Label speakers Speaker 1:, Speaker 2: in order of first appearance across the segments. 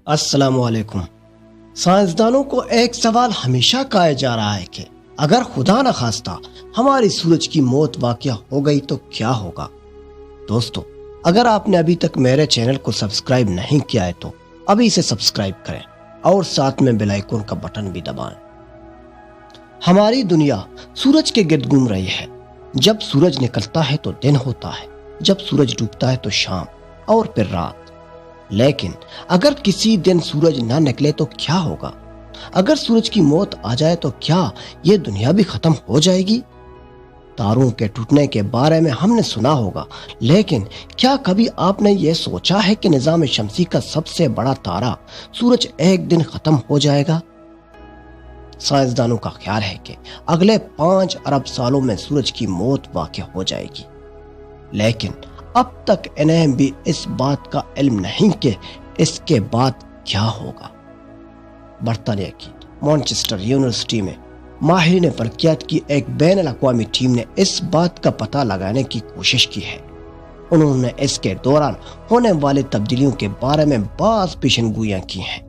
Speaker 1: السلام علیکم۔ سائنسدانوں کو ایک سوال ہمیشہ کہا جا رہا ہے کہ اگر خدا نہ خواستہ ہماری سورج کی موت واقع ہو گئی تو کیا ہوگا؟ دوستو، اگر آپ نے ابھی تک میرے چینل کو سبسکرائب نہیں کیا ہے تو ابھی اسے سبسکرائب کریں اور ساتھ میں بیل آئیکن کا بٹن بھی دبائیں۔ ہماری دنیا سورج کے گرد گھوم رہی ہے۔ جب سورج نکلتا ہے تو دن ہوتا ہے، جب سورج ڈوبتا ہے تو شام اور پھر رات۔ لیکن اگر کسی دن سورج نہ نکلے تو کیا ہوگا؟ اگر سورج کی موت آ جائے تو کیا یہ دنیا بھی ختم ہو جائے گی؟ تاروں کے ٹوٹنے کے بارے میں ہم نے سنا ہوگا، لیکن کیا کبھی آپ نے یہ سوچا ہے کہ نظام شمسی کا سب سے بڑا تارا سورج ایک دن ختم ہو جائے گا؟ سائنسدانوں کا خیال ہے کہ اگلے 5 ارب سالوں میں سورج کی موت واقع ہو جائے گی، لیکن اب تک انہیں بھی اس بات کا علم نہیں کہ اس کے بعد کیا ہوگا۔ برطانیہ کی مانچسٹر یونیورسٹی میں ماہرین فلکیات کی ایک بین الاقوامی ٹیم نے اس بات کا پتہ لگانے کی کوشش کی ہے۔ انہوں نے اس کے دوران ہونے والی تبدیلیوں کے بارے میں بعض پیشن گوئیاں کی ہیں۔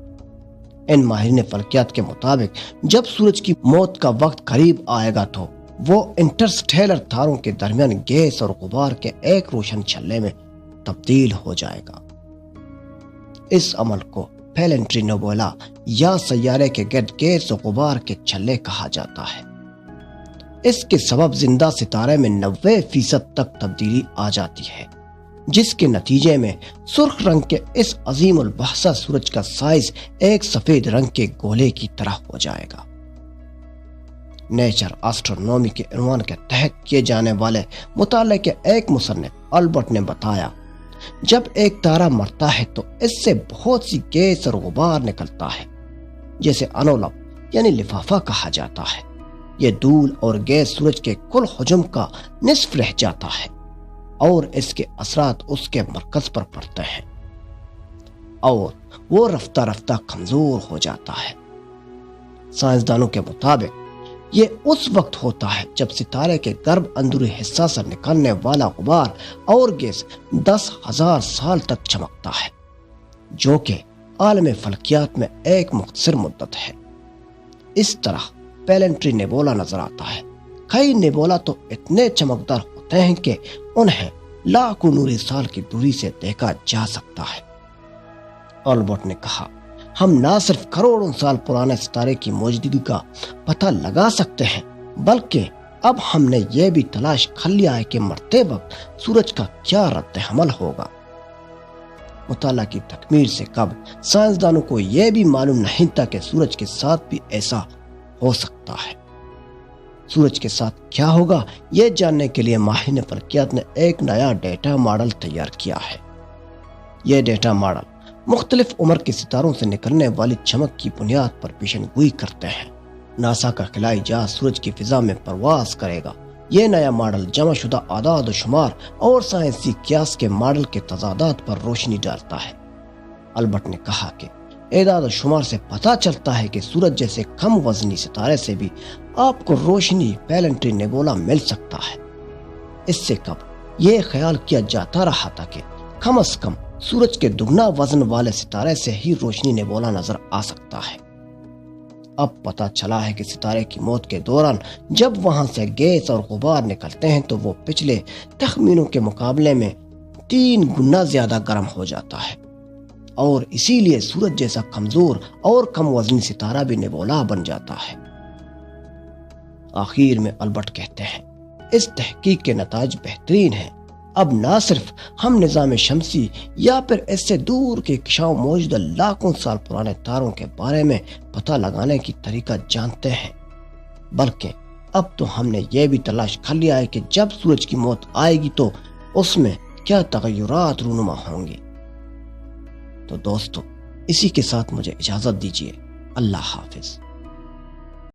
Speaker 1: ان ماہرین فلکیات کے مطابق جب سورج کی موت کا وقت قریب آئے گا تو وہ انٹرسٹیلر تاروں کے درمیان گیس اور غبار کے ایک روشن چھلے میں تبدیل ہو جائے گا۔ اس عمل کو پیلنٹری نیبولا یا سیارے کے گرد گیس و غبار کے چھلے کہا جاتا ہے۔ اس کے سبب زندہ ستارے میں 90% تک تبدیلی آ جاتی ہے، جس کے نتیجے میں سرخ رنگ کے اس عظیم البحثہ سورج کا سائز ایک سفید رنگ کے گولے کی طرح ہو جائے گا۔ نیچر آسٹرونومی کے عنوان کے تحت کیے جانے والے مطالعے کے ایک مصنف البرٹ نے بتایا، جب ایک تارا مرتا ہے تو اس سے بہت سی گیس اور غبار نکلتا ہے، جسے انولپ یعنی لفافہ کہا جاتا ہے۔ یہ دھول اور گیس سورج کے کل حجم کا نصف رہ جاتا ہے اور اس کے اثرات اس کے مرکز پر پڑتے ہیں اور وہ رفتہ رفتہ کمزور ہو جاتا ہے۔ سائنسدانوں کے مطابق یہ اس وقت ہوتا ہے جب ستارے کے غرب اندرونی حصہ سے نکلنے والا غبار اور گیس 10,000 سال تک چمکتا ہے، جو کہ عالم فلکیات میں ایک مختصر مدت ہے۔ اس طرح پیلنٹری نیبولا نظر آتا ہے۔ کئی نیبولا تو اتنے چمکدار ہوتے ہیں کہ انہیں لاکھوں نوری سال کی دوری سے دیکھا جا سکتا ہے۔ البرٹ نے کہا، ہم نہ صرف کروڑوں سال پرانے ستارے کی موجودگی کا پتہ لگا سکتے ہیں، بلکہ اب ہم نے یہ بھی تلاش کر لیا ہے کہ مرتے وقت سورج کا کیا رد عمل ہوگا۔ مطالعہ کی تکمیل سے قبل سائنسدانوں کو یہ بھی معلوم نہیں تھا کہ سورج کے ساتھ بھی ایسا ہو سکتا ہے۔ سورج کے ساتھ کیا ہوگا یہ جاننے کے لیے ماہرین فلکیات نے ایک نیا ڈیٹا ماڈل تیار کیا ہے۔ یہ ڈیٹا ماڈل مختلف عمر کے ستاروں سے نکلنے والی چمک کی بنیاد پر پیشن گوئی کرتے ہیں۔ ناسا کا خلائی جہاز سورج کی فضا میں پرواز کرے گا۔ یہ نیا ماڈل جمع شدہ اعداد و شمار اور سائنسی قیاس کے ماڈل کے تضادات پر روشنی ڈالتا ہے۔ البرٹ نے کہا کہ اعداد و شمار سے پتہ چلتا ہے کہ سورج جیسے کم وزنی ستارے سے بھی آپ کو روشنی پیلنٹری نیبولا مل سکتا ہے۔ اس سے قبل یہ خیال کیا جاتا رہا تھا کہ کم از کم سورج کے دگنا وزن والے ستارے سے ہی روشنی نیبولا نظر آ سکتا ہے۔ اب پتہ چلا ہے کہ ستارے کی موت کے دوران جب وہاں سے گیس اور غبار نکلتے ہیں تو وہ پچھلے تخمینوں کے مقابلے میں 3 گنا زیادہ گرم ہو جاتا ہے، اور اسی لیے سورج جیسا کمزور اور کم وزنی ستارہ بھی نیبولا بن جاتا ہے۔ آخر میں البرٹ کہتے ہیں، اس تحقیق کے نتائج بہترین ہیں۔ اب نہ صرف ہم نظام شمسی یا پھر اس سے دور کے کشاؤں موجودہ لاکھوں سال پرانے تاروں کے بارے میں پتہ لگانے کی طریقہ جانتے ہیں، بلکہ اب تو ہم نے یہ بھی تلاش کر لیا ہے کہ جب سورج کی موت آئے گی تو اس میں کیا تغیرات رونما ہوں گے۔ تو دوستو، اسی کے ساتھ مجھے اجازت دیجیے۔ اللہ حافظ۔